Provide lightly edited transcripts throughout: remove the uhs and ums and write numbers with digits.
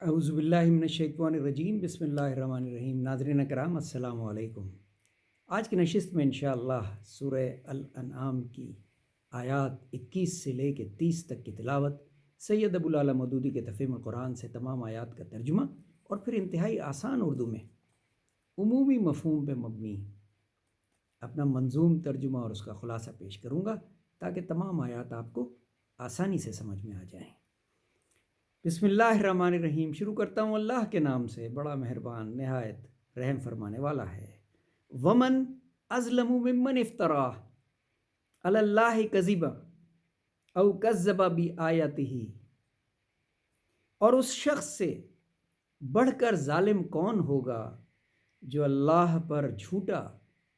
اعوذ باللہ من الشیطان الرجیم بسم اللہ الرحمن الرحیم۔ ناظرین کرام السلام علیکم۔ آج کی نشست میں انشاءاللہ سورہ الانعام کی آیات 21 سے لے کے 30 تک کی تلاوت، سید ابوالعلا مودودی کے تفہیم القرآن سے تمام آیات کا ترجمہ اور پھر انتہائی آسان اردو میں عمومی مفہوم پہ مبنی اپنا منظوم ترجمہ اور اس کا خلاصہ پیش کروں گا تاکہ تمام آیات آپ کو آسانی سے سمجھ میں آ جائیں۔ بسم اللہ الرحمن الرحیم۔ شروع کرتا ہوں اللہ کے نام سے، بڑا مہربان نہایت رحم فرمانے والا ہے۔ ومن اظلم ممن افترا علی اللہ کذبا او کذب بآیاتہ، اور اس شخص سے بڑھ کر ظالم کون ہوگا جو اللہ پر جھوٹا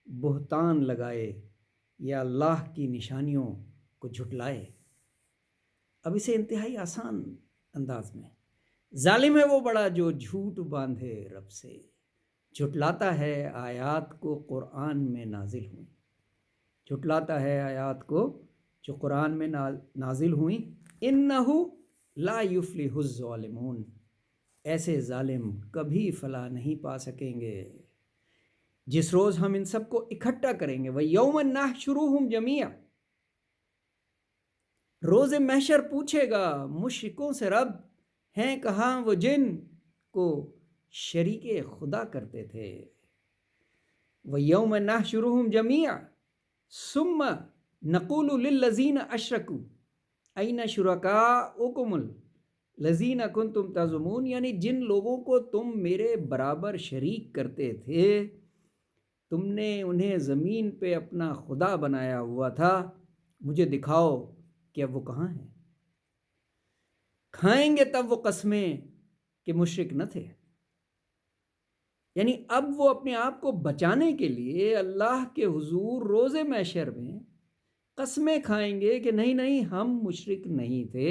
بہتان لگائے یا اللہ کی نشانیوں کو جھٹلائے۔ اب اسے انتہائی آسان انداز میں، ظالم ہے وہ بڑا جو جھوٹ باندھے رب سے، جھٹلاتا ہے آیات کو قرآن میں نازل ہوئیں، جھٹلاتا ہے آیات کو جو قرآن میں نازل ہوئیں۔ انہو لا یفلح الظالمون، ایسے ظالم کبھی فلاح نہیں پا سکیں گے۔ جس روز ہم ان سب کو اکٹھا کریں گے، وَيَوْمَ نَحْشُرُهُمْ جَمِيعًا، روز محشر پوچھے گا مشرکوں سے، رب ہیں کہاں وہ جن کو شریک خدا کرتے تھے۔ وَيَوْمَ نَحْشُرُهُمْ جَمِيعًا ثُمَّ نَقُولُ لِلَّذِينَ أَشْرَكُوا أَيْنَ شُرَكَاؤُكُمُ الَّذِينَ كُنتُمْ تَزْعُمُونَ، یعنی جن لوگوں کو تم میرے برابر شریک کرتے تھے، تم نے انہیں زمین پہ اپنا خدا بنایا ہوا تھا، مجھے دکھاؤ کہ اب وہ کہاں ہیں۔ کھائیں گے تب وہ قسمیں کہ مشرک نہ تھے، یعنی اب وہ اپنے آپ کو بچانے کے لیے اللہ کے حضور روز محشر میں قسمیں کھائیں گے کہ نہیں نہیں، ہم مشرک نہیں تھے،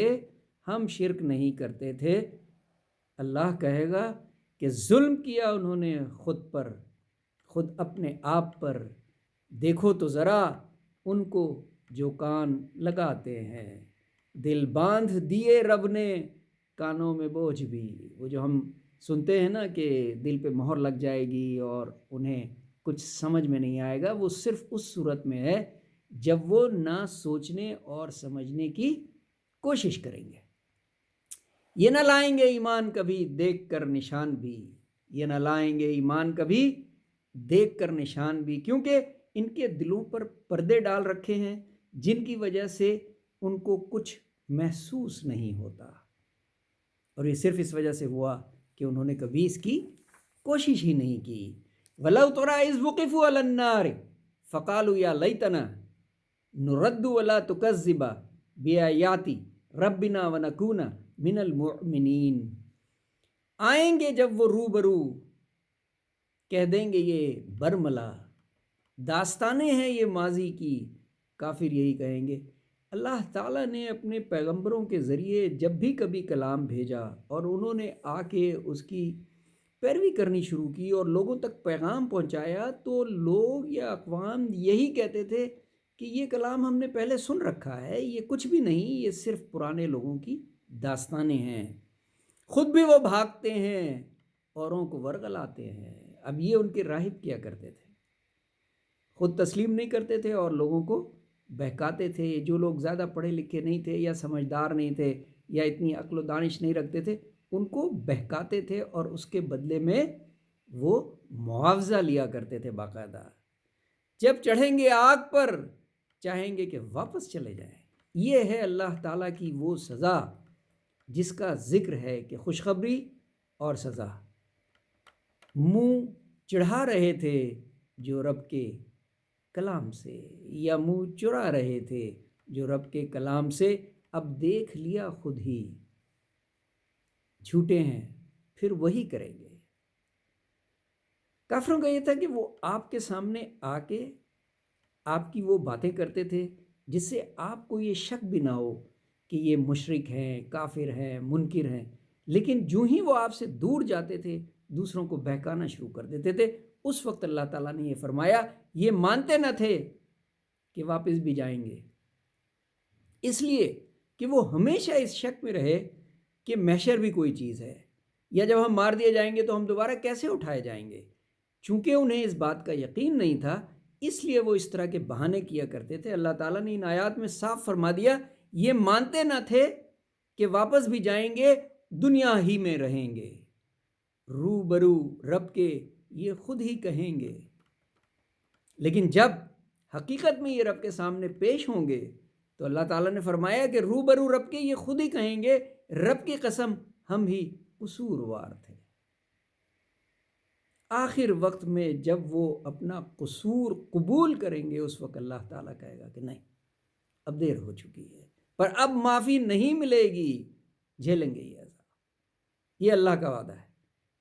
ہم شرک نہیں کرتے تھے۔ اللہ کہے گا کہ ظلم کیا انہوں نے خود پر، خود اپنے آپ پر، دیکھو تو ذرا ان کو جو کان لگاتے ہیں، دل باندھ دیے رب نے کانوں میں بوجھ بھی۔ وہ جو ہم سنتے ہیں نا کہ دل پہ مہر لگ جائے گی اور انہیں کچھ سمجھ میں نہیں آئے گا، وہ صرف اس صورت میں ہے جب وہ نہ سوچنے اور سمجھنے کی کوشش کریں گے۔ یہ نہ لائیں گے ایمان کبھی دیکھ کر نشان بھی، یہ نہ لائیں گے ایمان کبھی دیکھ کر نشان بھی، کیونکہ ان کے دلوں پر پردے ڈال رکھے ہیں جن کی وجہ سے ان کو کچھ محسوس نہیں ہوتا، اور یہ صرف اس وجہ سے ہوا کہ انہوں نے کبھی اس کی کوشش ہی نہیں کی۔ وَلَوْ تَرَىٰ إِذْ وُقِفُوا عَلَى النَّارِ فَقَالُوا يَا لَيْتَنَا نُرَدُّ وَلَا تُكَذِّبَ بِآيَاتِ رَبِّنَا وَنَكُونَ مِنَ الْمُؤْمِنِينَ، آئیں گے جب وہ روبرو، کہہ دیں گے یہ برملا داستانیں ہیں یہ ماضی کی، کافر یہی کہیں گے۔ اللہ تعالیٰ نے اپنے پیغمبروں کے ذریعے جب بھی کبھی کلام بھیجا اور انہوں نے آ کے اس کی پیروی کرنی شروع کی اور لوگوں تک پیغام پہنچایا، تو لوگ یا اقوام یہی کہتے تھے کہ یہ کلام ہم نے پہلے سن رکھا ہے، یہ کچھ بھی نہیں، یہ صرف پرانے لوگوں کی داستانیں ہیں۔ خود بھی وہ بھاگتے ہیں، اوروں کو ورغلاتے ہیں۔ اب یہ ان کے راہب کیا کرتے تھے، خود تسلیم نہیں کرتے تھے اور لوگوں کو بہکاتے تھے۔ جو لوگ زیادہ پڑھے لکھے نہیں تھے یا سمجھدار نہیں تھے یا اتنی عقل و دانش نہیں رکھتے تھے، ان کو بہکاتے تھے اور اس کے بدلے میں وہ معاوضہ لیا کرتے تھے باقاعدہ۔ جب چڑھیں گے آگ پر چاہیں گے کہ واپس چلے جائیں۔ یہ ہے اللہ تعالیٰ کی وہ سزا جس کا ذکر ہے کہ خوشخبری اور سزا۔ منہ چڑھا رہے تھے جو رب کے کلام سے، یا منہ چرا رہے تھے جو رب کے کلام سے، اب دیکھ لیا خود ہی جھوٹے ہیں، پھر وہی کریں گے۔ کافروں کا یہ تھا کہ وہ آپ کے سامنے آ کے آپ کی وہ باتیں کرتے تھے جس سے آپ کو یہ شک بھی نہ ہو کہ یہ مشرک ہیں، کافر ہیں، منکر ہیں، لیکن جو ہی وہ آپ سے دور جاتے تھے دوسروں کو بہکانا شروع کر دیتے تھے۔ اس وقت اللہ تعالیٰ نے یہ فرمایا، یہ مانتے نہ تھے کہ واپس بھی جائیں گے، اس لیے کہ وہ ہمیشہ اس شک میں رہے کہ محشر بھی کوئی چیز ہے، یا جب ہم مار دیے جائیں گے تو ہم دوبارہ کیسے اٹھائے جائیں گے؟ چونکہ انہیں اس بات کا یقین نہیں تھا، اس لیے وہ اس طرح کے بہانے کیا کرتے تھے۔ اللہ تعالیٰ نے ان آیات میں صاف فرما دیا، یہ مانتے نہ تھے کہ واپس بھی جائیں گے، دنیا ہی میں رہیں گے، روبرو رب کے یہ خود ہی کہیں گے۔ لیکن جب حقیقت میں یہ رب کے سامنے پیش ہوں گے تو اللہ تعالیٰ نے فرمایا کہ روبرو رب کے یہ خود ہی کہیں گے، رب کی قسم ہم ہی قصوروار تھے۔ آخر وقت میں جب وہ اپنا قصور قبول کریں گے، اس وقت اللہ تعالیٰ کہے گا کہ نہیں، اب دیر ہو چکی ہے، پر اب معافی نہیں ملے گی، جھیلیں گے یہ عذاب۔ یہ اللہ کا وعدہ ہے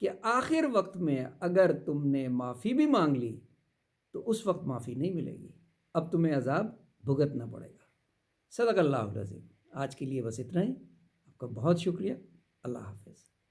کہ آخر وقت میں اگر تم نے معافی بھی مانگ لی تو اس وقت معافی نہیں ملے گی، اب تمہیں عذاب بھگتنا پڑے گا۔ صدق اللہ العظیم۔ آج کے لیے بس اتنا ہی، آپ کا بہت شکریہ، اللہ حافظ۔